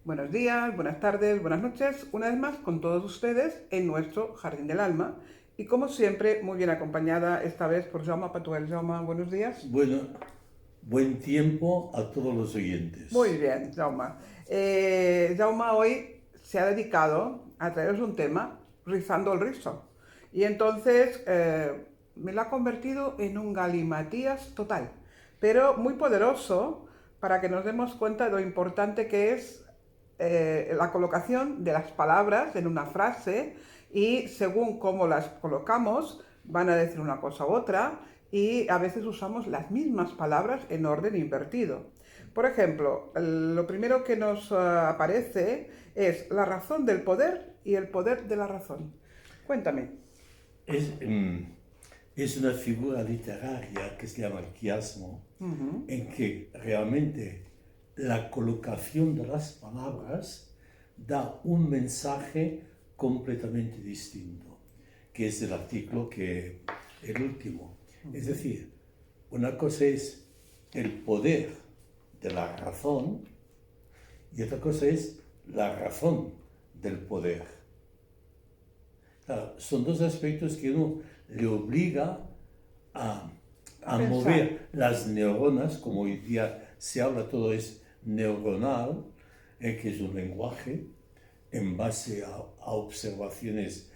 Buenos días, buenas tardes, buenas noches, una vez más con todos ustedes en nuestro Jardín del Alma y como siempre muy bien acompañada esta vez por Jaume Patuel. Jaume, buenos días. Bueno, buen tiempo a todos los Muy oyentes. bien, Jaume. Jaume hoy se ha dedicado a traeros un tema rizando el rizo y entonces me lo ha convertido en un galimatías total, pero muy poderoso para que nos demos cuenta de lo importante que es la colocación de las palabras en una frase y según cómo las colocamos van a decir una cosa u otra y a veces usamos las mismas palabras en orden invertido. Por ejemplo, lo primero que nos aparece es la razón del poder y el poder de la razón. Cuéntame. Es, mm, es una figura literaria que se llama el quiasmo, en que realmente la colocación de las palabras da un mensaje completamente distinto, que es el artículo que el último. Es decir, una cosa es el poder de la razón y otra cosa es la razón del poder. Claro, son dos aspectos que uno le obliga a, A a pensar. mover las neuronas, como hoy día se habla, todo es neuronal, que es un lenguaje en base a observaciones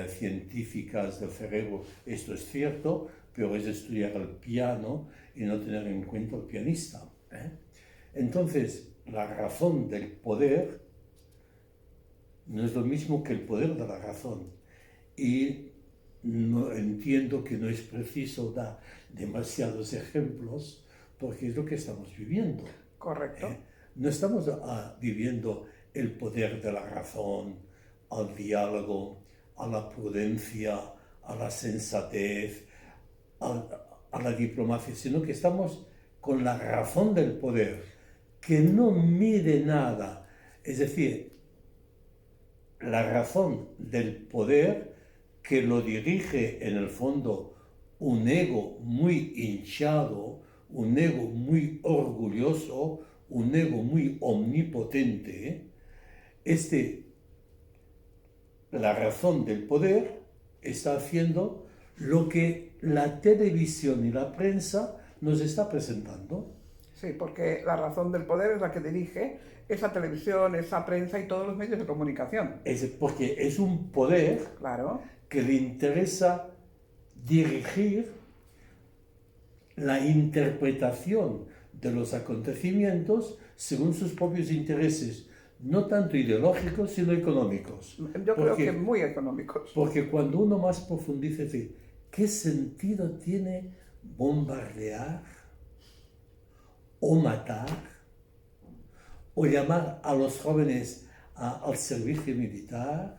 científicas del cerebro. Esto es cierto, pero es estudiar el piano y no tener en cuenta el pianista. Entonces, la razón del poder no es lo mismo que el poder de la razón. Y no, entiendo que no es preciso dar demasiados ejemplos porque es lo que estamos viviendo. Correcto. No estamos viviendo el poder de la razón, al diálogo, a la prudencia, a la sensatez, a la diplomacia, sino que estamos con la razón del poder, que no mide nada. Es decir, la razón del poder que lo dirige en el fondo un ego muy hinchado, un ego muy orgulloso, un ego muy omnipotente. Este, la razón del poder está haciendo lo que la televisión y la prensa nos está presentando. Sí, porque la razón del poder es la que dirige esa televisión, esa prensa y todos los medios de comunicación. Porque es un poder Claro. que le interesa dirigir la interpretación de los acontecimientos según sus propios intereses, no tanto ideológicos, sino económicos. Yo creo que Porque, muy económicos. porque cuando uno más profundiza, dice, ¿qué sentido tiene bombardear o matar o llamar a los jóvenes al servicio militar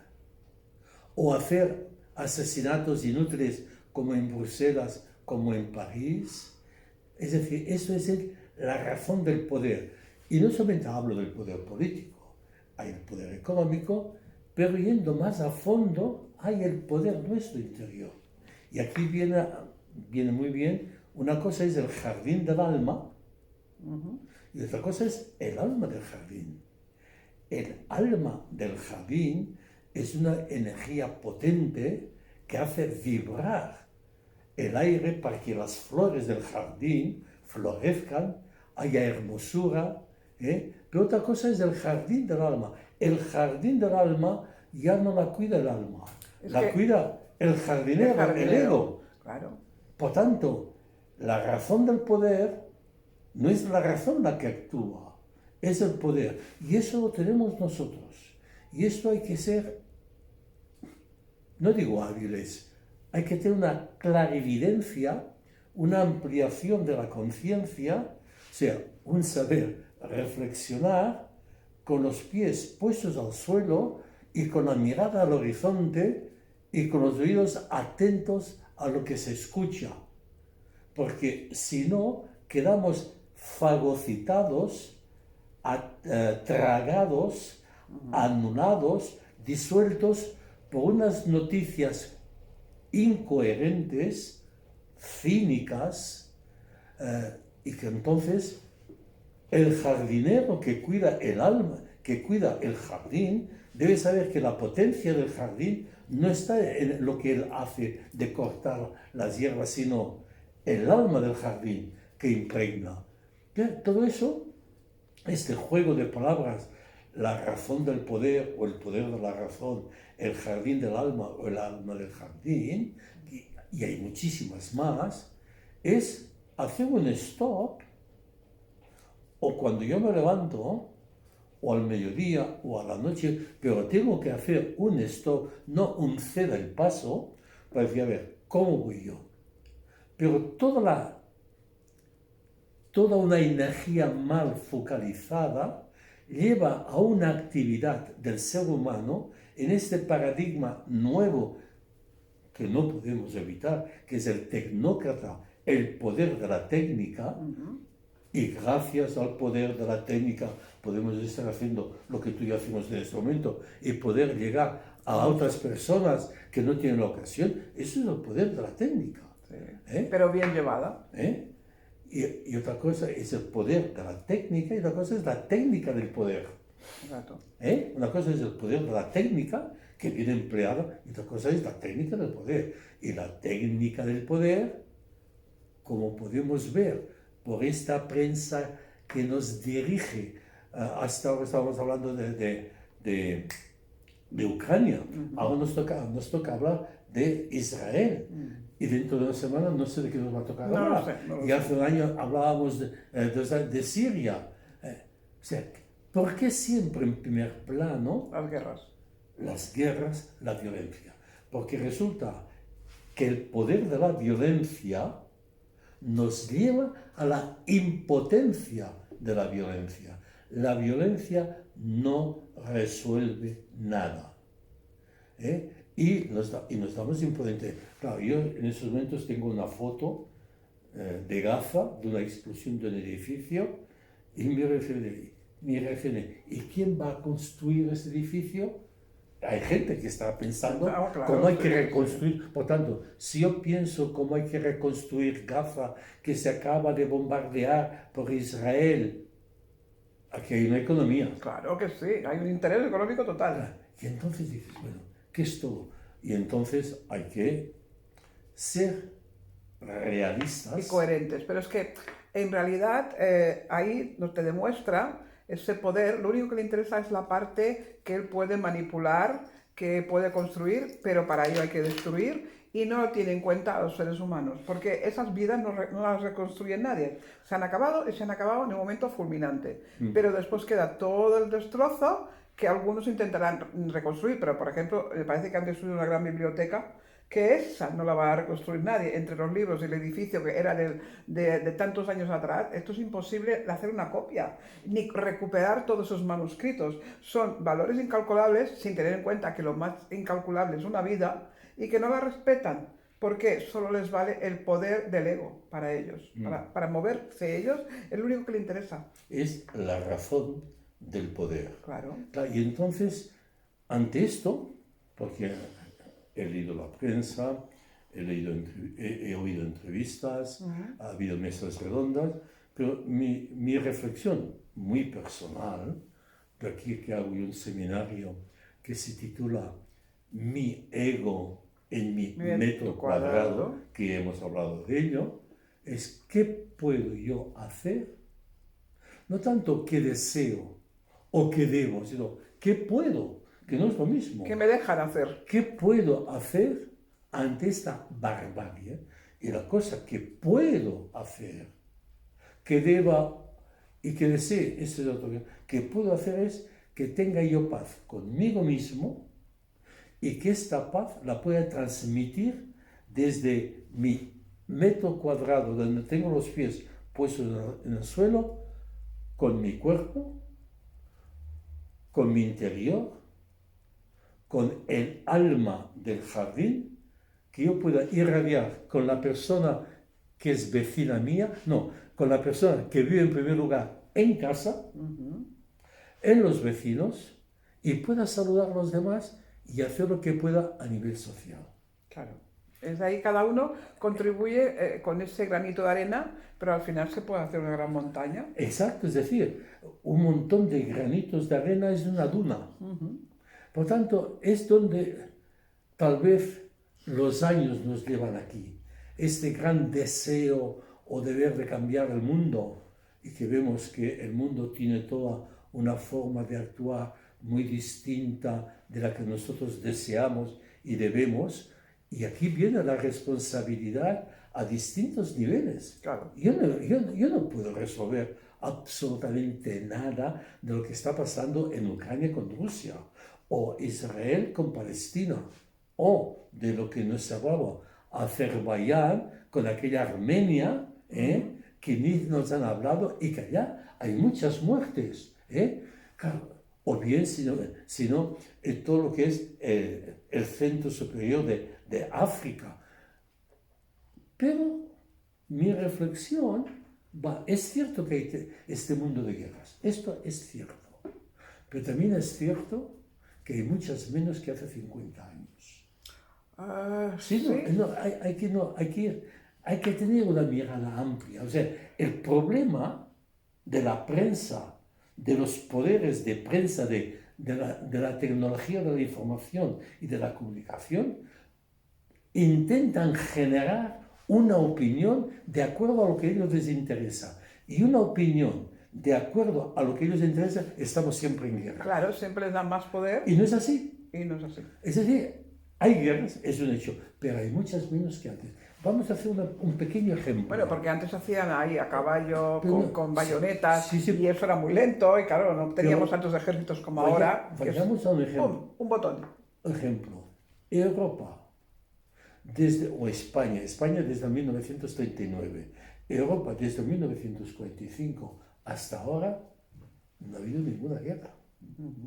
o hacer asesinatos inútiles como en Bruselas, como en París? Es decir, eso es la razón del poder. Y no solamente hablo del poder político, hay el poder económico, pero yendo más a fondo hay el poder nuestro interior. Y aquí viene muy bien, una cosa es el jardín del alma y otra cosa es el alma del jardín. El alma del jardín es una energía potente que hace vibrar el aire para que las flores del jardín florezcan, haya hermosura. Pero otra cosa es el jardín del alma. El jardín del alma ya no la cuida el alma, Es la que cuida el el jardinero, el jardinero, ego. claro. Por tanto, la razón del poder no es la razón la que actúa, es el poder. Y eso lo tenemos nosotros. Y esto hay que ser, no digo hábiles, hay que tener una clarividencia, una ampliación de la conciencia, o sea, un saber reflexionar con los pies puestos al suelo y con la mirada al horizonte y con los oídos atentos a lo que se escucha. Porque si no, quedamos fagocitados, tragados, anulados, disueltos por unas noticias incoherentes, cínicas, y que entonces el jardinero que cuida el alma, que cuida el jardín debe saber que la potencia del jardín no está en lo que él hace de cortar las hierbas, sino el alma del jardín que impregna. Todo eso, este juego de palabras, la razón del poder o el poder de la razón, el jardín del alma o el alma del jardín, y hay muchísimas más, es hacer un stop, o cuando yo me levanto, o al mediodía, o a la noche, pero tengo que hacer un stop, no un ceda el paso, para decir, a ver, ¿cómo voy yo? Pero toda una energía mal focalizada lleva a una actividad del ser humano en este paradigma nuevo que no podemos evitar, que es el tecnócrata, el poder de la técnica, y gracias al poder de la técnica podemos estar haciendo lo que tú y yo hacemos en este momento y poder llegar a otras personas que no tienen la ocasión. Eso es el poder de la técnica. Sí. Pero bien llevada. Y otra cosa es el poder de la técnica y otra cosa es la técnica del poder. Exacto. Una cosa es el poder de la técnica que viene empleada y otra cosa es la técnica del poder. Y la técnica del poder, como podemos ver por esta prensa que nos dirige, hasta ahora estábamos hablando de Ucrania, ahora nos toca hablar de Israel. Y dentro de una semana no sé de qué nos va a tocar hablar. No lo Y hace un año hablábamos de Siria. O sea, ¿por qué siempre en primer plano las guerras? Las guerras, la violencia? Porque resulta que el poder de la violencia nos lleva a la impotencia de la violencia. La violencia no resuelve nada. Y nos damos impotentes. Claro, yo en estos momentos tengo una foto de Gaza, de una explosión de un edificio, y mi reacción es, ¿y quién va a construir ese edificio? Hay gente que está pensando cómo hay que reconstruir. Por tanto, si yo pienso cómo hay que reconstruir Gaza, que se acaba de bombardear por Israel, aquí hay una economía. Claro que sí, hay un interés económico total. Y entonces dices, bueno, ¿qué es todo? Y entonces hay que ser realistas. Y coherentes. Pero es que, en realidad, ahí nos te demuestra ese poder. Lo único que le interesa es la parte que él puede manipular, que puede construir, pero para ello hay que destruir, y no tiene en cuenta a los seres humanos, porque esas vidas no las reconstruye nadie. Se han acabado y se han acabado en un momento fulminante. Pero después queda todo el destrozo que algunos intentarán reconstruir, pero por ejemplo, me parece que han destruido una gran biblioteca, que esa no la va a reconstruir nadie. Entre los libros y el edificio que era de tantos años atrás, esto es imposible hacer una copia, ni recuperar todos esos manuscritos. Son valores incalculables, sin tener en cuenta que lo más incalculable es una vida, y que no la respetan, porque solo les vale el poder del ego para ellos. Para moverse ellos, es lo único que les interesa. Es la razón del poder. Claro. Y entonces, ante esto, porque he leído la prensa, he oído entrevistas, ha habido mesas redondas, pero mi reflexión muy personal, de aquí que hago un seminario que se titula Mi ego en mi metro cuadrado, que hemos hablado de ello, es qué puedo yo hacer, no tanto qué deseo o qué debo, sino qué puedo, que no es lo mismo. ¿Qué me dejan hacer? ¿Qué puedo hacer ante esta barbarie? Y la cosa que puedo hacer, que deba y que desee, ese es otro que puedo hacer es que tenga yo paz conmigo mismo y que esta paz la pueda transmitir desde mi metro cuadrado, donde tengo los pies puestos en el suelo, con mi cuerpo, con mi interior, con el alma del jardín, que yo pueda irradiar con la persona que es vecina mía, no, con la persona que vive en primer lugar en casa, en los vecinos, y pueda saludar a los demás y hacer lo que pueda a nivel social. Claro. Es ahí cada uno contribuye con ese granito de arena, pero al final se puede hacer una gran montaña. Exacto, es decir, un montón de granitos de arena es una duna. Por tanto, es donde tal vez los años nos llevan aquí. Este gran deseo o deber de cambiar el mundo, y que vemos que el mundo tiene toda una forma de actuar muy distinta de la que nosotros deseamos y debemos, y aquí viene la responsabilidad a distintos niveles. Claro. Yo no puedo resolver absolutamente nada de lo que está pasando en Ucrania con Rusia, o Israel con Palestina, o de lo que nos hablaba Azerbaiyán con aquella Armenia, que ni nos han hablado y que allá hay muchas muertes. Claro, o bien, sino todo lo que es el centro superior de África. Pero mi reflexión va, es cierto que hay este mundo de guerras, esto es cierto, pero también es cierto que hay muchas menos que hace 50 años. Sí, hay que tener una mirada amplia. O sea, el problema de la prensa, de los poderes de prensa, de la tecnología de la información y de la comunicación, intentan generar una opinión de acuerdo a lo que a ellos les interesa. Y una opinión de acuerdo a lo que a ellos les interesa, estamos siempre en guerra. Claro, siempre les dan más poder. Y no es así. Y no es así. Es decir, hay guerras, es un hecho, pero hay muchas menos que antes. Vamos a hacer un pequeño ejemplo. Bueno, porque antes hacían ahí a caballo, Pero, con bayonetas, sí, sí. y eso era muy lento, y claro, no teníamos tantos ejércitos como ahora. Vayamos a un ejemplo. ¡Pum! Un botón. Ejemplo, Europa, o España desde 1939, Europa desde 1945 hasta ahora, no ha habido ninguna guerra.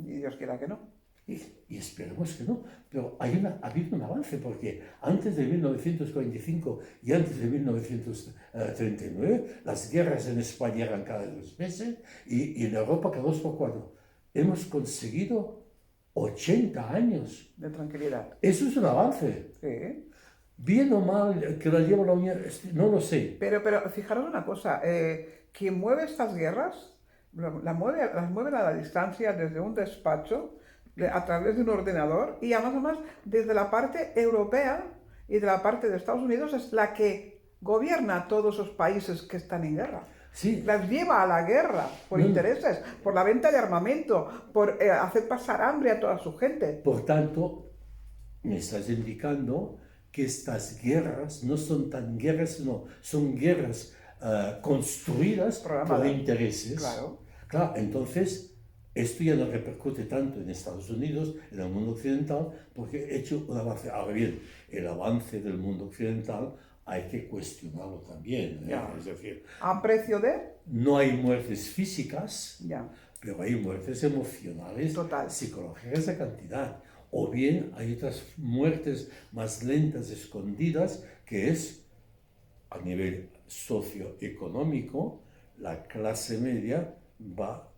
Y Dios quiera que no. Y esperemos que no, pero ha habido un avance, porque antes de 1945 y antes de 1939, las guerras en España eran cada 2 meses y en Europa cada 2 por 4. Hemos conseguido 80 años. De tranquilidad. Eso es un avance. Sí. Bien o mal que la lleva la Unión, no lo sé. Pero fijaros una cosa, quien mueve estas guerras, las mueve a la distancia desde un despacho, a través de un ordenador, y además desde la parte europea y de la parte de Estados Unidos es la que gobierna todos esos países que están en guerra. Sí. Las lleva a la guerra por intereses, por la venta de armamento, por hacer pasar hambre a toda su gente. Por tanto, me estás indicando que estas guerras no son tan guerras, sino son guerras construidas por intereses. Claro. Claro, entonces esto ya no repercute tanto en Estados Unidos, en el mundo occidental, porque he hecho un avance. Ahora bien, el avance del mundo occidental hay que cuestionarlo también. Es decir, ¿a precio de? No hay muertes físicas, ya, pero hay muertes emocionales, total, psicológicas de cantidad. O bien hay otras muertes más lentas, escondidas, que es a nivel socioeconómico, la clase media va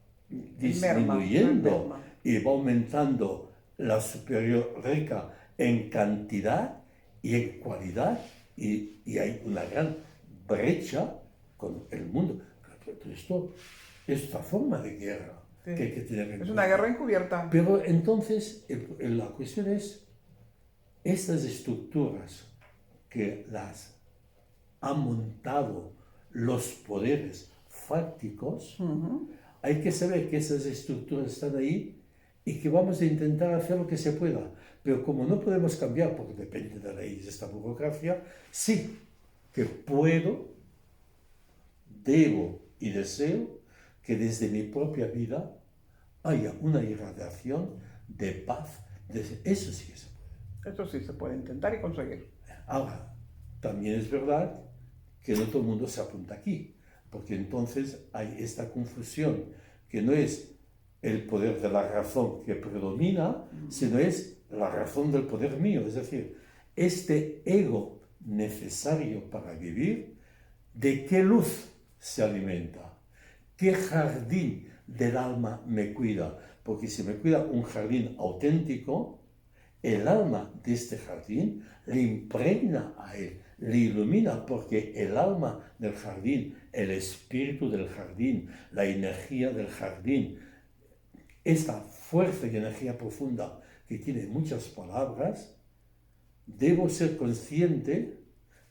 disminuyendo y va aumentando la superior rica en cantidad y en cualidad, y hay una gran brecha con el mundo. Esto es esta forma de guerra. Sí. Que hay que tener en es cuenta. una guerra encubierta. Pero entonces la cuestión es, estas estructuras que las han montado los poderes fácticos, hay que saber que esas estructuras están ahí y que vamos a intentar hacer lo que se pueda. Pero como no podemos cambiar, porque depende de la ley de esta burocracia, sí que puedo, debo y deseo que desde mi propia vida haya una irradiación de paz. Eso sí que se puede. Eso sí se puede intentar y conseguir. Ahora, también es verdad que no todo el mundo se apunta aquí, porque entonces hay esta confusión, que no es el poder de la razón que predomina, sino es la razón del poder mío. Es decir, este ego necesario para vivir, ¿de qué luz se alimenta? ¿Qué jardín del alma me cuida? Porque si me cuida un jardín auténtico, el alma de este jardín le impregna a él, le ilumina, porque el alma del jardín, el espíritu del jardín, la energía del jardín, esta fuerza y energía profunda que tiene muchas palabras, debo ser consciente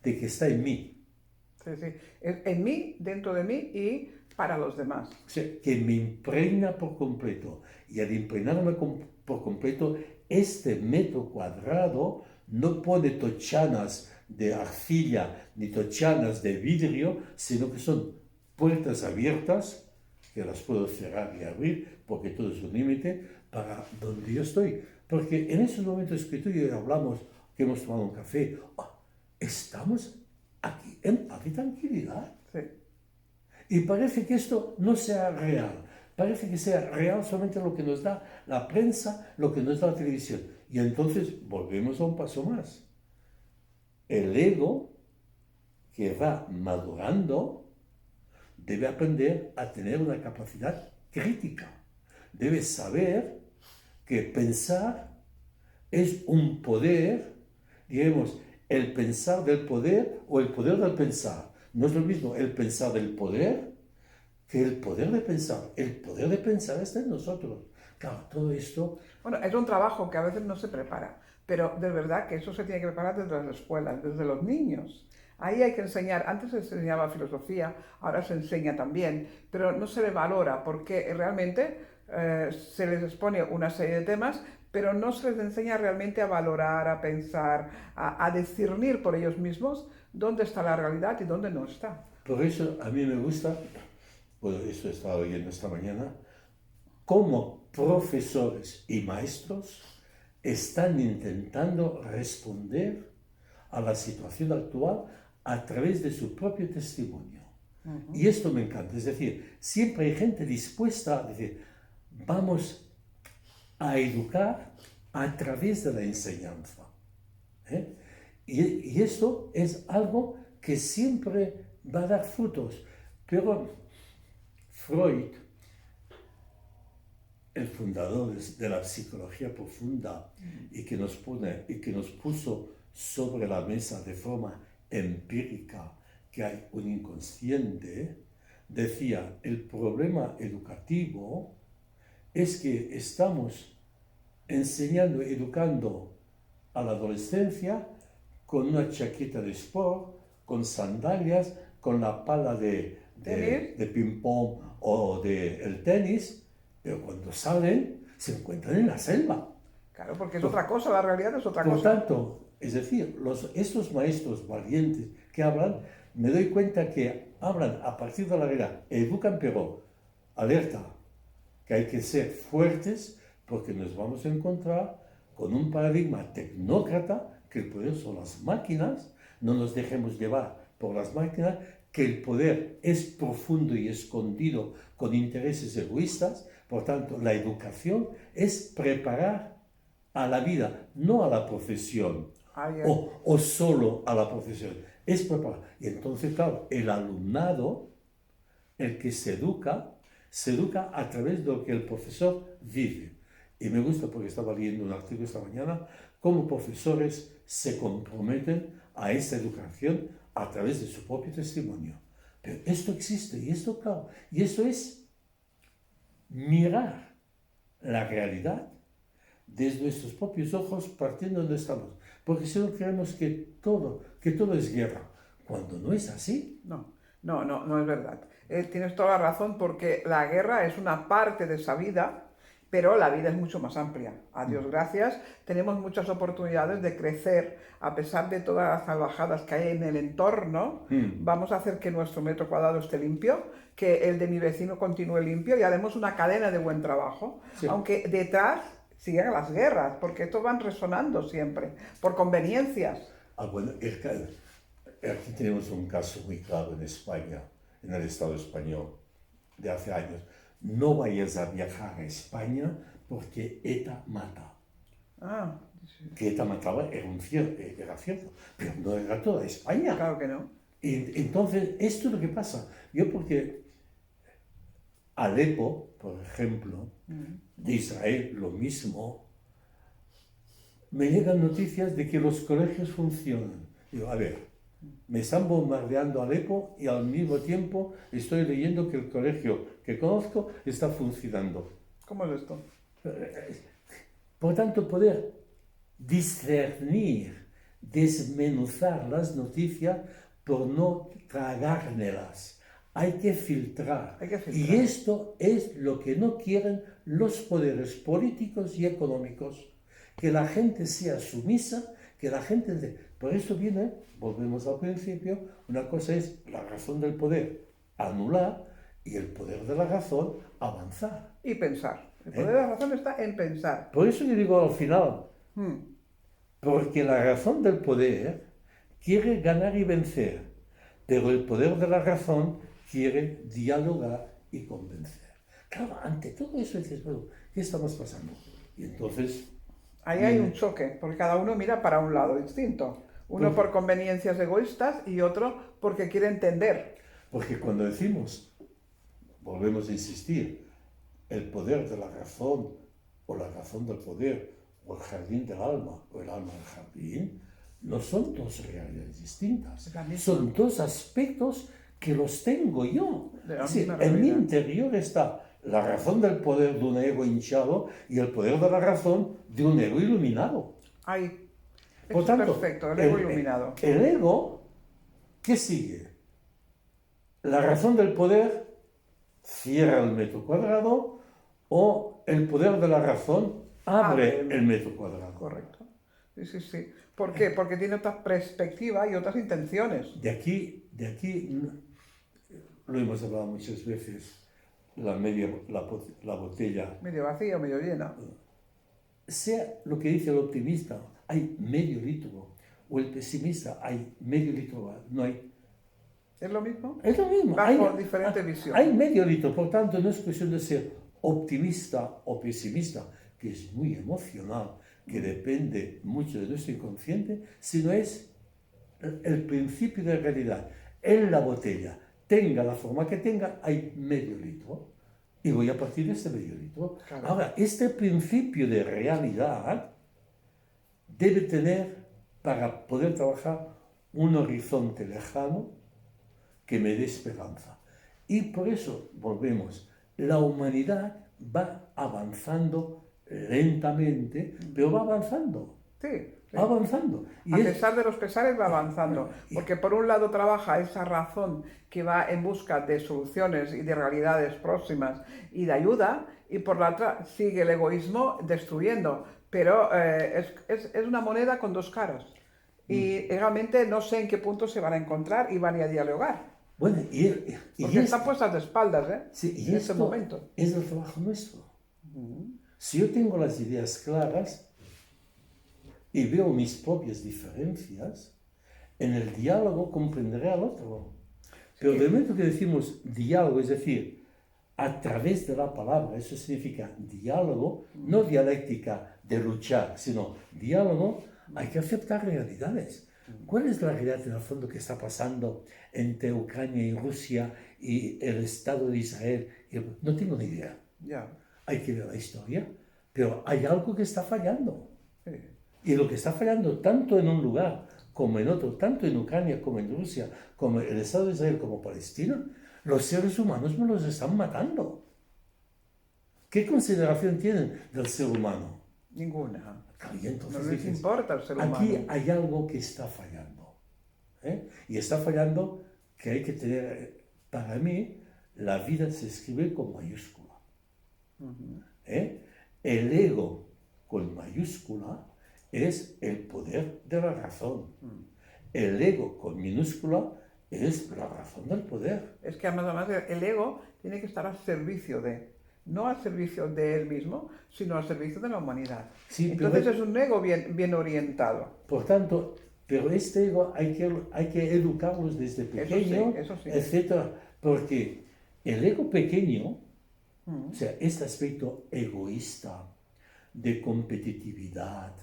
de que está en mí. Sí, sí. En mí, dentro de mí y para los demás. O sea, que me impregna por completo. Y al impregnarme por completo, este metro cuadrado no pone tochanas de arcilla ni tochanas de vidrio, sino que son puertas abiertas, que las puedo cerrar y abrir, porque todo es un límite, para donde yo estoy. Porque en esos momentos que tú y yo hablamos, que hemos tomado un café, estamos aquí en paz y tranquilidad. Sí. Y parece que esto no sea real. Parece que sea real solamente lo que nos da la prensa, lo que nos da la televisión. Y entonces volvemos a un paso más. El ego que va madurando debe aprender a tener una capacidad crítica. Debe saber que pensar es un poder, digamos, el pensar del poder o el poder del pensar. No es lo mismo el pensar del poder que el poder de pensar. El poder de pensar está en nosotros. Claro, todo esto... Bueno, es un trabajo que a veces no se prepara, pero de verdad que eso se tiene que preparar desde las escuelas, desde los niños. Ahí hay que enseñar, antes se enseñaba filosofía, ahora se enseña también, pero no se le valora porque realmente se les expone una serie de temas, pero no se les enseña realmente a valorar, a pensar, a discernir por ellos mismos dónde está la realidad y dónde no está. Por eso a mí me gusta, bueno, eso he estado oyendo esta mañana, cómo profesores y maestros están intentando responder a la situación actual a través de su propio testimonio. Y esto me encanta, es decir, siempre hay gente dispuesta a decir, vamos a educar a través de la enseñanza. ¿Eh? Y esto es algo que siempre va a dar frutos. Pero Freud, el fundador de la psicología profunda y que nos puso sobre la mesa de forma empírica que hay un inconsciente, decía, el problema educativo es que estamos enseñando, educando a la adolescencia con una chaqueta de sport, con sandalias, con la pala de ping-pong o del tenis, pero cuando salen se encuentran en la selva. Claro, porque es otra cosa, la realidad es otra Por cosa. tanto, es decir, estos maestros valientes que hablan, me doy cuenta que hablan a partir de la realidad, educan, pero alerta, que hay que ser fuertes porque nos vamos a encontrar con un paradigma tecnócrata, que el poder son las máquinas, no nos dejemos llevar por las máquinas, que el poder es profundo y escondido con intereses egoístas. Por tanto, la educación es preparar a la vida, no a la profesión, o solo a la profesión, es preparar. Y entonces, claro, el alumnado, el que se educa a través de lo que el profesor vive. Y me gusta porque estaba leyendo un artículo esta mañana, cómo profesores se comprometen a esta educación a través de su propio testimonio. Pero esto existe, y esto, claro, y esto es mirar la realidad desde nuestros propios ojos, partiendo de donde estamos. Porque si no creemos que todo es guerra, cuando no es así. No es verdad. Tienes toda la razón porque la guerra es una parte de esa vida, pero la vida es mucho más amplia. A Dios gracias, tenemos muchas oportunidades de crecer a pesar de todas las salvajadas que hay en el entorno. Vamos a hacer que nuestro metro cuadrado esté limpio, que el de mi vecino continúe limpio y haremos una cadena de buen trabajo. Sí. Aunque detrás sigan las guerras, porque estos van resonando siempre, por conveniencias. Bueno, aquí tenemos un caso muy claro en España, en el Estado español, de hace años. No vayas a viajar a España porque ETA mata. Sí. Que ETA mataba era cierto, pero no era toda España. Claro que no. Y entonces, esto es lo que pasa. Yo porque Alepo, por ejemplo, de Israel, lo mismo, me llegan noticias de que los colegios funcionan. Digo, a ver, me están bombardeando Alepo y al mismo tiempo estoy leyendo que el colegio que conozco está funcionando. ¿Cómo es esto? Por tanto, poder discernir, desmenuzar las noticias por no tragármelas. Hay que filtrar. Hay que filtrar. Y esto es lo que no quieren los poderes políticos y económicos. Que la gente sea sumisa, que la gente... Por eso viene, volvemos al principio, una cosa es la razón del poder, anular, y el poder de la razón, avanzar. Y pensar. El poder de la razón está en pensar. Por eso yo digo al final, Hmm. porque la razón del poder quiere ganar y vencer, pero el poder de la razón quiere dialogar y convencer. Claro, ante todo eso dices, bueno, ¿qué estamos pasando? Y entonces... Ahí hay un choque, porque cada uno mira para un lado distinto. Uno por conveniencias egoístas y otro porque quiere entender. Porque cuando decimos, volvemos a insistir, el poder de la razón, o la razón del poder, o el jardín del alma, o el alma del jardín, no son dos realidades distintas. Son dos aspectos que los tengo yo. Es decir, en mi interior está la razón del poder de un ego hinchado y el poder de la razón de un ego iluminado. Ahí. Por tanto, perfecto, el ego iluminado. El ego, ¿qué sigue? La razón del poder cierra el metro cuadrado o el poder de la razón abre el metro cuadrado. Correcto. Sí, sí, sí. ¿Por qué? Porque tiene otra perspectiva y otras intenciones. De aquí, lo hemos hablado muchas veces, la botella. Medio vacía o medio llena. Sea lo que dice el optimista, hay medio litro, o el pesimista, hay medio litro, no hay. ¿Es lo mismo? Es lo mismo. Bajo diferente visión. Hay medio litro, por tanto no es cuestión de ser optimista o pesimista, que es muy emocional, que depende mucho de nuestro inconsciente, sino es el principio de realidad. En la botella, tenga la forma que tenga, hay medio litro. Y voy a partir de este medio litro. Claro. Ahora, este principio de realidad debe tener, para poder trabajar, un horizonte lejano que me dé esperanza. Y por eso, volvemos, la humanidad va avanzando lentamente, pero va avanzando. Sí. Sí. Va avanzando. Y a pesar de los pesares va avanzando, porque por un lado trabaja esa razón que va en busca de soluciones y de realidades próximas y de ayuda, y por la otra sigue el egoísmo destruyendo, pero es una moneda con dos caras. Y realmente no sé en qué punto se van a encontrar y van a dialogar. Bueno, porque están puestas de espaldas, ¿eh? Sí, en este momento. Es el trabajo nuestro. Si yo tengo las ideas claras, y veo mis propias diferencias, en el diálogo comprenderé al otro. Pero del momento que decimos diálogo, es decir, a través de la palabra, eso significa diálogo, no dialéctica de luchar, sino diálogo, hay que aceptar realidades. ¿Cuál es la realidad en el fondo que está pasando entre Ucrania y Rusia y el Estado de Israel? No tengo ni idea. Ya. Hay que ver la historia, pero hay algo que está fallando. Sí. Y lo que está fallando tanto en un lugar como en otro, tanto en Ucrania como en Rusia, como el Estado de Israel, como Palestina, los seres humanos me los están matando. ¿Qué consideración tienen del ser humano? Ninguna. Y entonces No les importa el ser humano. Aquí hay algo que está fallando. Y está fallando que hay que tener, para mí, la vida se escribe con mayúscula. El ego con mayúscula es el poder de la razón. El ego con minúscula es la razón del poder. Es que además el ego tiene que estar al servicio no al servicio de él mismo, sino al servicio de la humanidad. Sí, entonces es un ego bien orientado. Por tanto, pero este ego hay que educarlos desde pequeño, eso sí. etc. Porque el ego pequeño, o sea, este aspecto egoísta, de competitividad,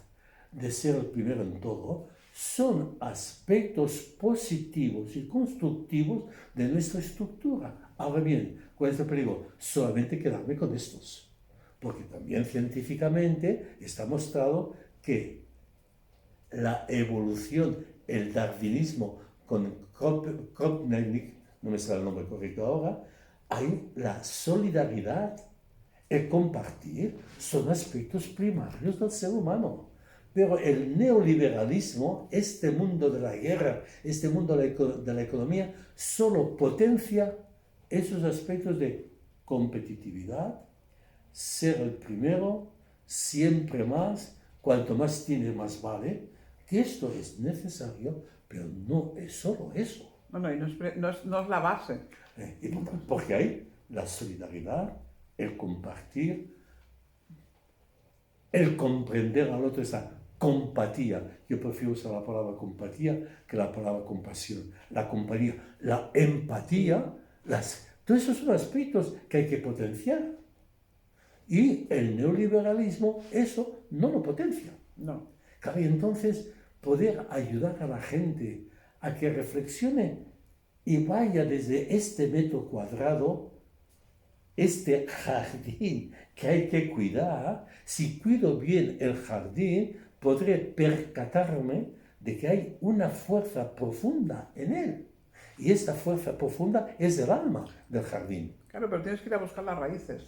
de ser el primero en todo, son aspectos positivos y constructivos de nuestra estructura. Ahora bien, ¿cuál es el peligro? Solamente quedarme con estos. Porque también científicamente está mostrado que la evolución, el darwinismo con Kropotkin, no me sale el nombre correcto ahora, hay la solidaridad, el compartir, son aspectos primarios del ser humano. Pero el neoliberalismo, este mundo de la guerra, este mundo de la economía, solo potencia esos aspectos de competitividad, ser el primero, siempre más, cuanto más tiene más vale, que esto es necesario, pero no es solo eso. No, y no es la base. Porque hay la solidaridad, el compartir, el comprender al otro, esa compatía. Yo prefiero usar la palabra compatía que la palabra compasión. La compañía, la empatía, todos esos son aspectos que hay que potenciar. Y el neoliberalismo eso no lo potencia. No. Claro, y entonces poder ayudar a la gente a que reflexione y vaya desde este metro cuadrado, este jardín que hay que cuidar. Si cuido bien el jardín, podré percatarme de que hay una fuerza profunda en él. Y esta fuerza profunda es el alma del jardín. Claro, pero tienes que ir a buscar las raíces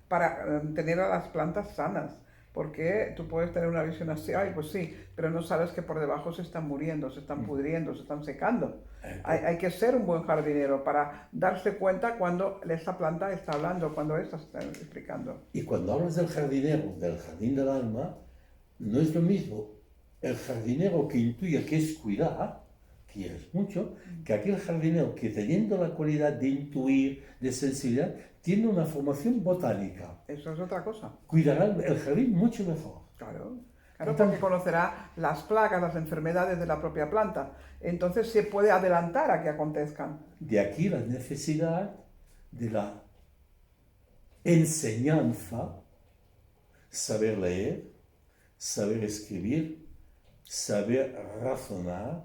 para tener a las plantas sanas. Porque tú puedes tener una visión así, ay, pues sí, pero no sabes que por debajo se están muriendo, se están pudriendo, se están secando. Hay que ser un buen jardinero para darse cuenta cuando esa planta está hablando, cuando esta está explicando. Y cuando hablas del jardinero, del jardín del alma, no es lo mismo el jardinero que intuye que es cuidar, que es mucho, que aquel jardinero que teniendo la cualidad de intuir, de sensibilidad, tiene una formación botánica. Eso es otra cosa. Cuidará el jardín mucho mejor. Claro, porque conocerá las plagas, las enfermedades de la propia planta. Entonces se puede adelantar a que acontezcan. De aquí la necesidad de la enseñanza, saber leer, saber escribir, saber razonar,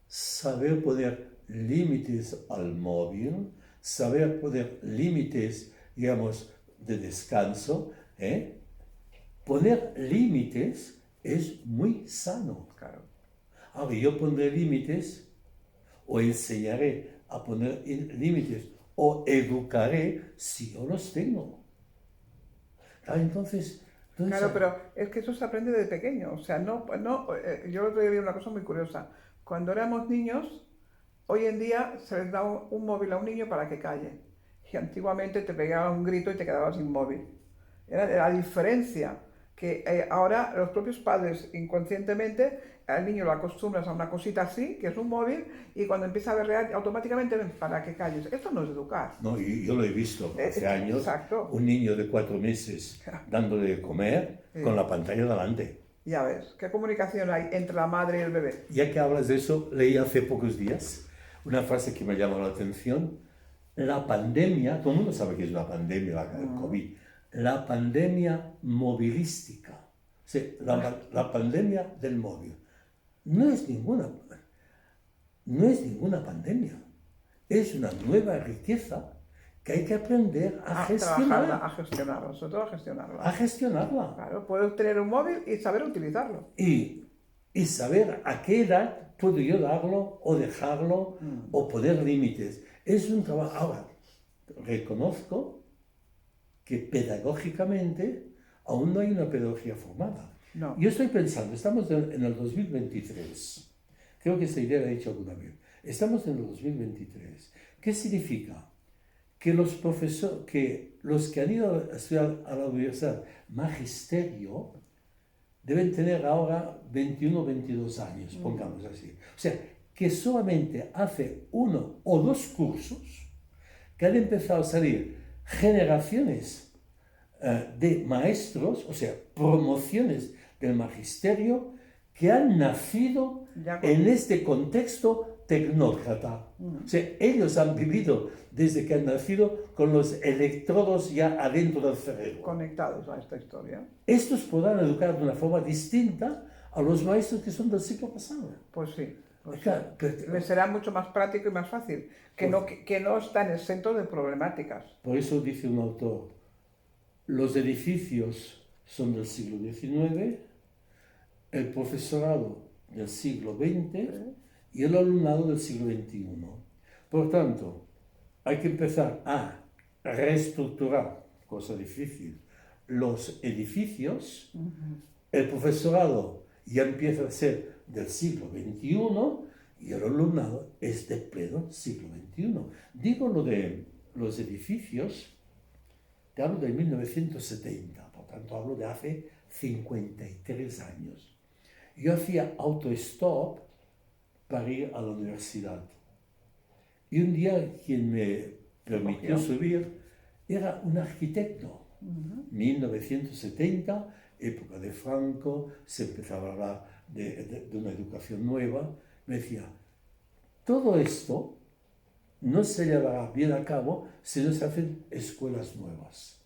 saber poner límites al móvil, saber poner límites, digamos, de descanso. Poner límites es muy sano. Claro. Ahora, yo pondré límites o enseñaré a poner límites o educaré si yo los tengo. Entonces, claro, pero es que eso se aprende de pequeño. O sea, yo el otro día vi una cosa muy curiosa. Cuando éramos niños, hoy en día se les da un móvil a un niño para que calle. Y antiguamente te pegaba un grito y te quedabas inmóvil. Era la diferencia que ahora los propios padres inconscientemente al niño lo acostumbras a una cosita así, que es un móvil, y cuando empieza a berrear automáticamente ven para que calles. Esto no es educar. No, yo lo he visto hace años, exacto. Un niño de 4 meses dándole de comer con la pantalla delante. Ya ves, ¿qué comunicación hay entre la madre y el bebé? Ya que hablas de eso, leí hace pocos días una frase que me llamó la atención. La pandemia, todo el mundo sabe que es una pandemia, el COVID, la pandemia movilística, o sea, la pandemia del móvil, no es ninguna pandemia, es una nueva riqueza que hay que aprender a gestionar. A gestionarla, sobre todo a gestionarla. A gestionarla. Claro, puedes tener un móvil y saber utilizarlo. Y saber a qué edad puedo yo darlo o dejarlo o poner límites. Es un trabajo. Ahora, reconozco que pedagógicamente aún no hay una pedagogía formada. No. Yo estoy pensando, estamos en el 2023. Creo que esta idea la he dicho alguna vez. Estamos en el 2023. ¿Qué significa? Que los que han ido a estudiar a la universidad magisterio deben tener ahora 21 o 22 años, pongamos así. O sea, que solamente hace 1 o 2 cursos que han empezado a salir generaciones de maestros, o sea, promociones del magisterio que han nacido en este contexto tecnócrata. O sea, ellos han vivido desde que han nacido con los electrodos ya adentro del cerebro. Conectados a esta historia. Estos podrán educar de una forma distinta a los maestros que son del siglo pasado. Pues sí. Pues claro, les será mucho más práctico y más fácil, que no están exentos de problemáticas. Por eso dice un autor, los edificios son del siglo XIX, el profesorado del siglo XX y el alumnado del siglo XXI. Por tanto, hay que empezar a reestructurar, cosa difícil, los edificios. El profesorado ya empieza a ser del siglo XXI y el alumnado es de pleno siglo XXI. Digo lo de los edificios, te hablo de 1970, por tanto hablo de hace 53 años. Yo hacía autostop para ir a la universidad. Y un día quien me permitió subir era un arquitecto. 1970, época de Franco, se empezaba a hablar de una educación nueva. Me decía, todo esto no se llevará bien a cabo si no se hacen escuelas nuevas,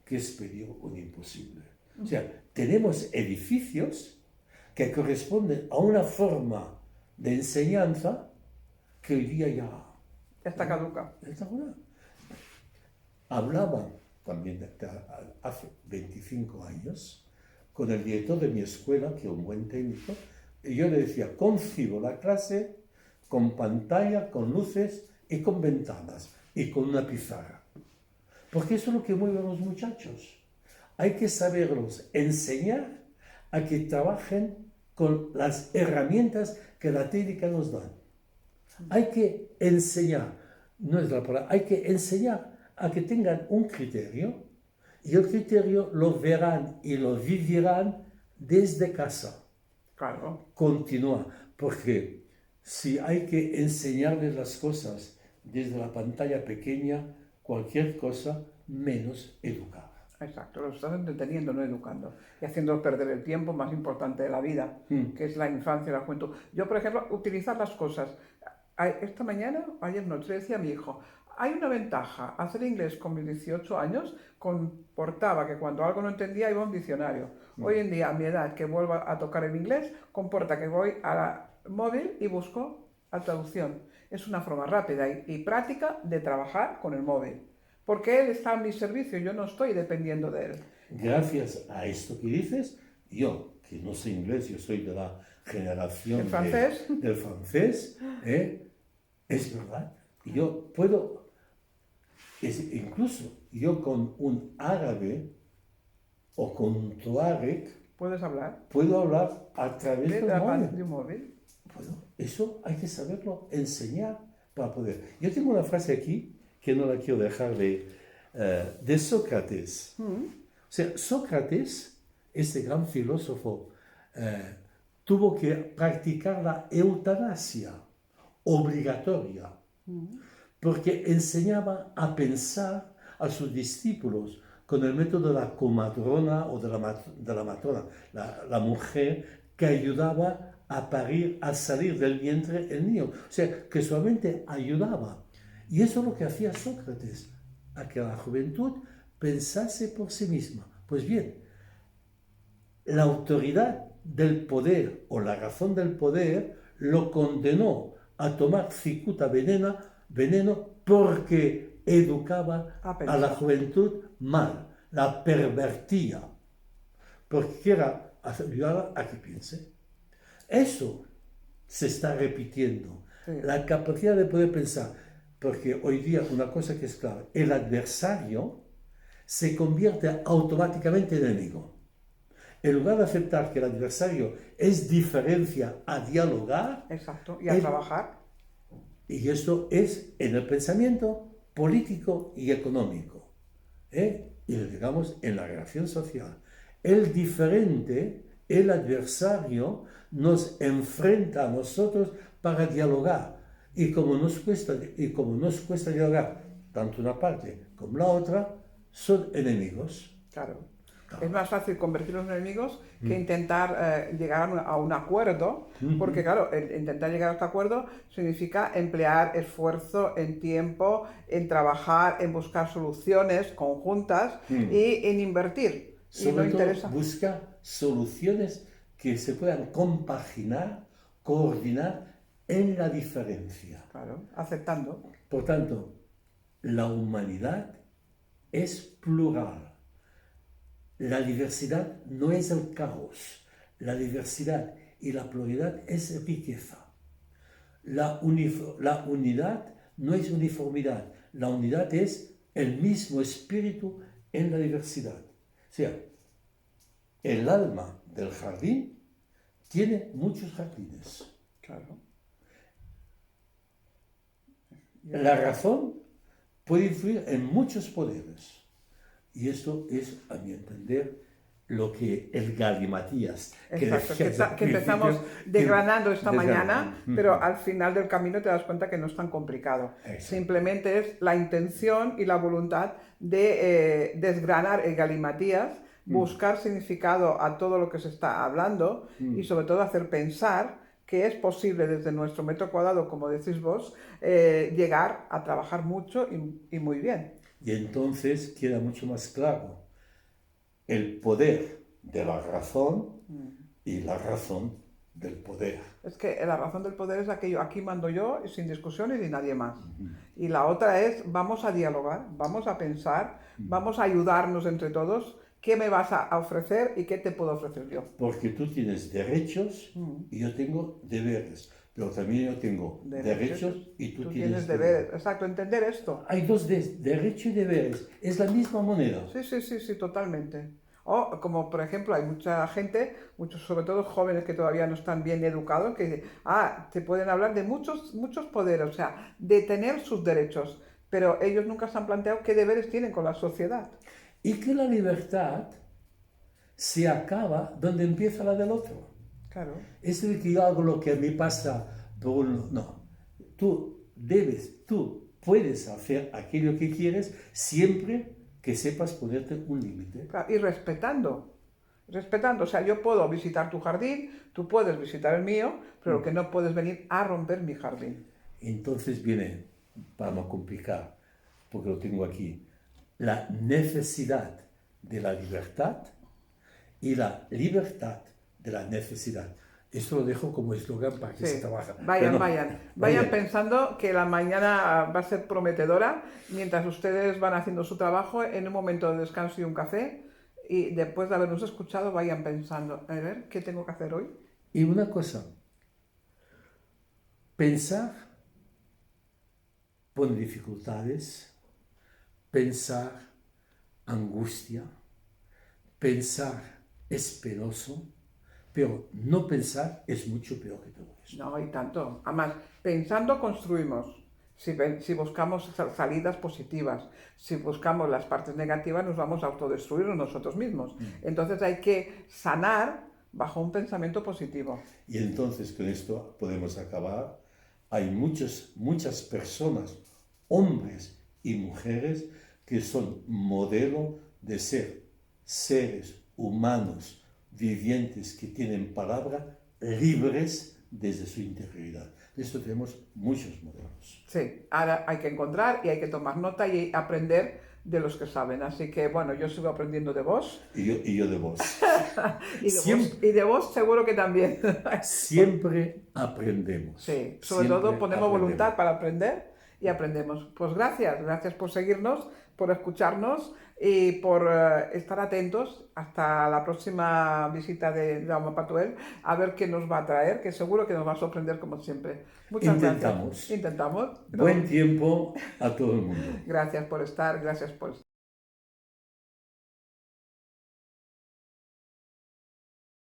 que es pedir un imposible. O sea, tenemos edificios que corresponden a una forma de enseñanza que hoy día ya está caduca. Hablaban también hace 25 años con el director de mi escuela, que es un buen técnico, y yo le decía, concibo la clase con pantalla, con luces y con ventanas y con una pizarra. Porque eso es lo que mueven los muchachos. Hay que saberlos enseñar a que trabajen con las herramientas que la técnica nos da. Hay que enseñar, no es la palabra, hay que enseñar a que tengan un criterio y el criterio lo verán y lo vivirán desde casa. Claro. Continúa, porque si hay que enseñarles las cosas desde la pantalla pequeña, cualquier cosa menos educar. Exacto, los estás entreteniendo, no educando, y haciendo perder el tiempo más importante de la vida, que es la infancia y la juventud. Yo, por ejemplo, utilizar las cosas. Esta mañana, ayer noche, le decía a mi hijo, hay una ventaja, hacer inglés con mis 18 años comportaba que cuando algo no entendía iba a un diccionario. Hoy en día, a mi edad, que vuelvo a tocar el inglés, comporta que voy al móvil y busco la traducción. Es una forma rápida y práctica de trabajar con el móvil. Porque él está a mi servicio, yo no estoy dependiendo de él. Gracias a esto que dices, yo, que no sé inglés, yo soy de la generación del francés, es verdad. Yo puedo, incluso yo con un árabe o con un tuareg, ¿Puedes hablar? Puedo hablar a través del móvil. Bueno, eso hay que saberlo enseñar para poder. Yo tengo una frase aquí que no la quiero dejar de Sócrates. O sea, Sócrates, este gran filósofo, tuvo que practicar la eutanasia obligatoria, porque enseñaba a pensar a sus discípulos con el método de la comadrona o de la matrona, la mujer que ayudaba a parir, a salir del vientre el niño. O sea, que solamente ayudaba. Y eso es lo que hacía Sócrates, a que la juventud pensase por sí misma. Pues bien, la autoridad del poder o la razón del poder lo condenó a tomar cicuta veneno porque educaba a la juventud mal, la pervertía, porque era ayudar a que piense. Eso se está repitiendo, la capacidad de poder pensar. Porque hoy día una cosa que es clara, el adversario se convierte automáticamente en enemigo. En lugar de aceptar que el adversario es diferencia a dialogar. Exacto, y a trabajar. Y esto es en el pensamiento político y económico. Y digamos en la relación social. El diferente, el adversario, nos enfrenta a nosotros para dialogar. Y como nos cuesta dialogar tanto una parte como la otra, son enemigos. Claro. Es más fácil convertirlos en enemigos que intentar llegar a un acuerdo, porque claro, intentar llegar a este acuerdo significa emplear esfuerzo en tiempo, en trabajar, en buscar soluciones conjuntas y en invertir. Sobre todo busca soluciones que se puedan compaginar, coordinar en la diferencia. Claro, aceptando. Por tanto, la humanidad es plural. La diversidad no es el caos. La diversidad y la pluralidad es riqueza. La unidad no es uniformidad, la unidad es el mismo espíritu en la diversidad. O sea, el alma del jardín tiene muchos jardines. Claro. La razón puede influir en muchos poderes. Y esto es, a mi entender, lo que el Galimatías, Exacto, que empezamos desgranando esta mañana, pero al final del camino te das cuenta que no es tan complicado. Exacto. Simplemente es la intención y la voluntad de desgranar el Galimatías, buscar significado a todo lo que se está hablando y sobre todo hacer pensar que es posible desde nuestro metro cuadrado, como decís vos, llegar a trabajar mucho y muy bien. Y entonces queda mucho más claro el poder de la razón y la razón del poder. Es que la razón del poder es aquello, aquí mando yo y sin discusiones y nadie más. Y la otra es, vamos a dialogar, vamos a pensar, vamos a ayudarnos entre todos. ¿Qué me vas a ofrecer y qué te puedo ofrecer yo? Porque tú tienes derechos y yo tengo deberes. Pero también yo tengo derechos y tú tienes deberes. Exacto, entender esto. Hay dos derechos y deberes. Es la misma moneda. Sí, totalmente. O como por ejemplo hay mucha gente, muchos sobre todo jóvenes que todavía no están bien educados, que te pueden hablar de muchos poderes, o sea, de tener sus derechos, pero ellos nunca se han planteado qué deberes tienen con la sociedad. Y que la libertad se acaba donde empieza la del otro. Claro. Es decir, que yo hago lo que a mí pasa por uno. No. Tú puedes hacer aquello que quieres siempre que sepas ponerte un límite. Claro, y respetando, o sea, yo puedo visitar tu jardín, tú puedes visitar el mío, pero lo que no puedes venir a romper mi jardín. Entonces viene, para no complicar, porque lo tengo aquí, la necesidad de la libertad y la libertad de la necesidad. Esto lo dejo como eslogan para que se trabaje. Vayan pensando que la mañana va a ser prometedora mientras ustedes van haciendo su trabajo en un momento de descanso y un café y después de habernos escuchado vayan pensando, a ver, ¿qué tengo que hacer hoy? Y una cosa, pensar pone dificultades, pensar angustia, pensar es penoso, pero no pensar es mucho peor que todo eso. No, y tanto. Además, pensando construimos. Si buscamos salidas positivas, si buscamos las partes negativas, nos vamos a autodestruir nosotros mismos. Entonces hay que sanar bajo un pensamiento positivo. Y entonces con esto podemos acabar. Hay muchas personas, hombres y mujeres, que son modelo de ser seres humanos vivientes que tienen palabra, libres desde su interioridad. De esto tenemos muchos modelos. Sí, ahora hay que encontrar y hay que tomar nota y aprender de los que saben. Así que, bueno, yo sigo aprendiendo de vos. Y yo de vos. y de vos seguro que también. Siempre aprendemos. Sí, sobre todo ponemos voluntad para aprender y aprendemos. Pues gracias por seguirnos, por escucharnos y por estar atentos hasta la próxima visita de Jaume Patuel, a ver qué nos va a traer, que seguro que nos va a sorprender como siempre. Muchas gracias. Intentamos. Buen tiempo a todo el mundo. Gracias por estar, gracias por estar.